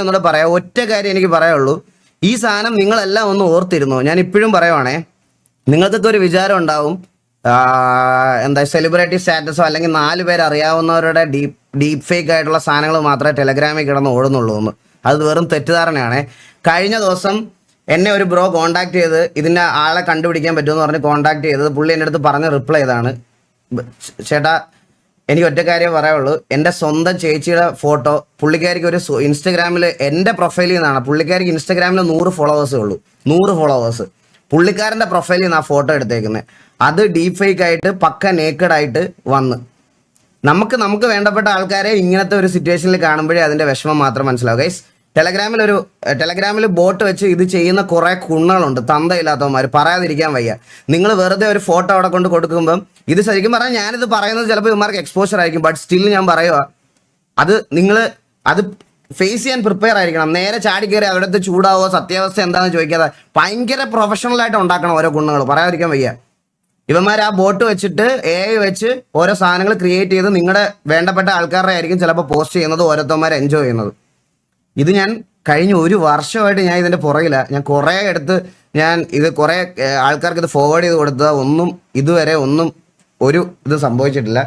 ഒന്നുകൂടെ പറയാം, ഒറ്റ കാര്യം എനിക്ക് പറയാനുള്ളൂ. ഈ സാധനം നിങ്ങളെല്ലാം ഒന്ന് ഓർത്തിരുന്നു. ഞാൻ ഇപ്പോഴും പറയുവാണേ, നിങ്ങൾക്കൊക്കെ ഒരു വിചാരം ഉണ്ടാവും, എന്താ സെലിബ്രിറ്റി സ്റ്റാറ്റസോ അല്ലെങ്കിൽ 4 പേര് അറിയാവുന്നവരുടെ ഡീപ്പ് ഫേക്ക് ആയിട്ടുള്ള സാധനങ്ങൾ മാത്രമേ ടെലഗ്രാമിൽ കിടന്ന് ഓടുന്നുള്ളൂ എന്ന്. അത് വെറും തെറ്റിദ്ധാരണയാണ്. കഴിഞ്ഞ ദിവസം എന്നെ ഒരു ബ്രോ കോൺടാക്ട് ചെയ്ത് ഇതിൻ്റെ ആളെ കണ്ടുപിടിക്കാൻ പറ്റുമെന്ന് പറഞ്ഞ് കോൺടാക്ട് ചെയ്തത് പുള്ളി എൻ്റെ അടുത്ത് പറഞ്ഞ് റിപ്ലൈ ചെയ്താണ്, ചേട്ടാ എനിക്ക് ഒറ്റ കാര്യം പറയാനുള്ളൂ, എൻ്റെ സ്വന്തം ചേച്ചിയുടെ ഫോട്ടോ പുള്ളിക്കാരിക്ക് ഒരു ഇൻസ്റ്റഗ്രാമിൽ എൻ്റെ പ്രൊഫൈലിൽ നിന്നാണ്, പുള്ളിക്കാരിക്ക് ഇൻസ്റ്റഗ്രാമിൽ 100 ഫോളോവേഴ്സേ ഉള്ളൂ, 100 ഫോളോവേഴ്സ്. പുള്ളിക്കാരൻ്റെ പ്രൊഫൈലിൽ നിന്നാണ് ഫോട്ടോ എടുത്തേക്കുന്നത്. അത് ഡീപ്പ് ഫേക്ക് ആയിട്ട് പക്ക നേക്കഡ് ആയിട്ട് വന്ന് നമുക്ക് വേണ്ടപ്പെട്ട ആൾക്കാരെ ഇങ്ങനത്തെ ഒരു സിറ്റുവേഷനിൽ കാണുമ്പോഴേ അതിൻ്റെ വിഷമം മാത്രം മനസ്സിലാവും. ഗൈസ്, ടെലഗ്രാമിൽ ബോട്ട് വെച്ച് ഇത് ചെയ്യുന്ന കുറേ കുണ്ണകളുണ്ട്, തന്തയില്ലാത്തവന്മാർ, പറയാതിരിക്കാൻ വയ്യ. നിങ്ങൾ വെറുതെ ഒരു ഫോട്ടോ അവിടെ കൊണ്ട് കൊടുക്കുമ്പം ഇത് ശരിക്കും പറഞ്ഞാൽ ഞാനിത് പറയുന്നത് ചിലപ്പോൾ ഇവന്മാർക്ക് എക്സ്പോഷർ ആയിരിക്കും, ബട്ട് സ്റ്റിൽ ഞാൻ പറയുക, അത് ഫേസ് ചെയ്യാൻ പ്രിപ്പയർ ആയിരിക്കണം. നേരെ ചാടിക്കയറി അവിടുത്തെ ചൂടാവോ സത്യാവസ്ഥ എന്താണെന്ന് ചോദിക്കാതെ ഭയങ്കര പ്രൊഫഷണലായിട്ട് ഉണ്ടാക്കണം ഓരോ കുണ്ണങ്ങൾ, പറയാതിരിക്കാൻ വയ്യ. ഇവന്മാർ ആ ബോട്ട് വെച്ചിട്ട് AI വെച്ച് ഓരോ സാധനങ്ങൾ ക്രിയേറ്റ് ചെയ്ത് നിങ്ങളുടെ വേണ്ടപ്പെട്ട ആൾക്കാരുടെ ആയിരിക്കും ചിലപ്പോൾ പോസ്റ്റ് ചെയ്യുന്നത്, ഓരോരുത്തന്മാർ എൻജോയ് ചെയ്യുന്നത്. ഇത് ഞാൻ കഴിഞ്ഞ 1 വർഷമായിട്ട് ഞാൻ ഇതിൻ്റെ പുറകിലാണ്. ഞാൻ കുറേ കുറേ ആൾക്കാർക്ക് ഇത് ഫോർവേഡ് ചെയ്ത് കൊടുത്തത് ഇതുവരെ ഒരു ഇത് സംഭവിച്ചിട്ടില്ല.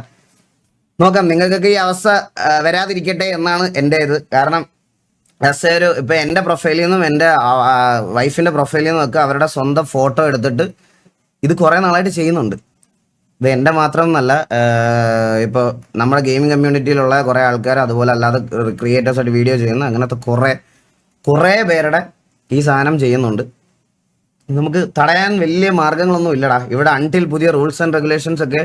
നോക്കാം, നിങ്ങൾക്കൊക്കെ ഈ അവസ്ഥ വരാതിരിക്കട്ടെ എന്നാണ് എൻ്റെ ഇത്. കാരണം ഇപ്പം എൻ്റെ പ്രൊഫൈലിൽ നിന്നും എൻ്റെ വൈഫിൻ്റെ പ്രൊഫൈലിൽ നിന്നും ഒക്കെ അവരുടെ സ്വന്തം ഫോട്ടോ എടുത്തിട്ട് ഇത് കുറേ നാളായിട്ട് ചെയ്യുന്നുണ്ട്. ഇത് എൻ്റെ മാത്രം എന്നല്ല, ഇപ്പോൾ നമ്മുടെ ഗെയിമിംഗ് കമ്മ്യൂണിറ്റിയിലുള്ള കുറേ ആൾക്കാർ, അതുപോലെ അല്ലാതെ ക്രിയേറ്റേഴ്സായിട്ട് വീഡിയോ ചെയ്യുന്ന അങ്ങനത്തെ കുറേ പേരുടെ ഈ സാധനം ചെയ്യുന്നുണ്ട്. നമുക്ക് തടയാൻ വലിയ മാർഗ്ഗങ്ങളൊന്നും ഇല്ലടാ ഇവിടെ. അൺടിൽ പുതിയ റൂൾസ് ആൻഡ് റെഗുലേഷൻസ് ഒക്കെ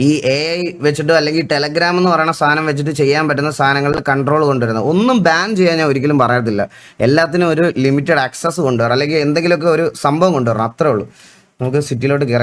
ഈ AI വെച്ചിട്ടോ അല്ലെങ്കിൽ ടെലഗ്രാം എന്ന് പറയുന്ന സാധനം വെച്ചിട്ട് ചെയ്യാൻ പറ്റുന്ന സാധനങ്ങളിൽ കൺട്രോൾ കൊണ്ടുവരുന്നത്. ഒന്നും ബാൻ ചെയ്യാൻ ഞാൻ ഒരിക്കലും പറയത്തില്ല. എല്ലാത്തിനും ഒരു ലിമിറ്റഡ് ആക്സസ് കൊണ്ടുവരണം, അല്ലെങ്കിൽ എന്തെങ്കിലുമൊക്കെ ഒരു സംഭവം കൊണ്ടുവരണം, അത്രേ ഉള്ളൂ. നമുക്ക് സിറ്റിയിലോട്ട് കയറാം.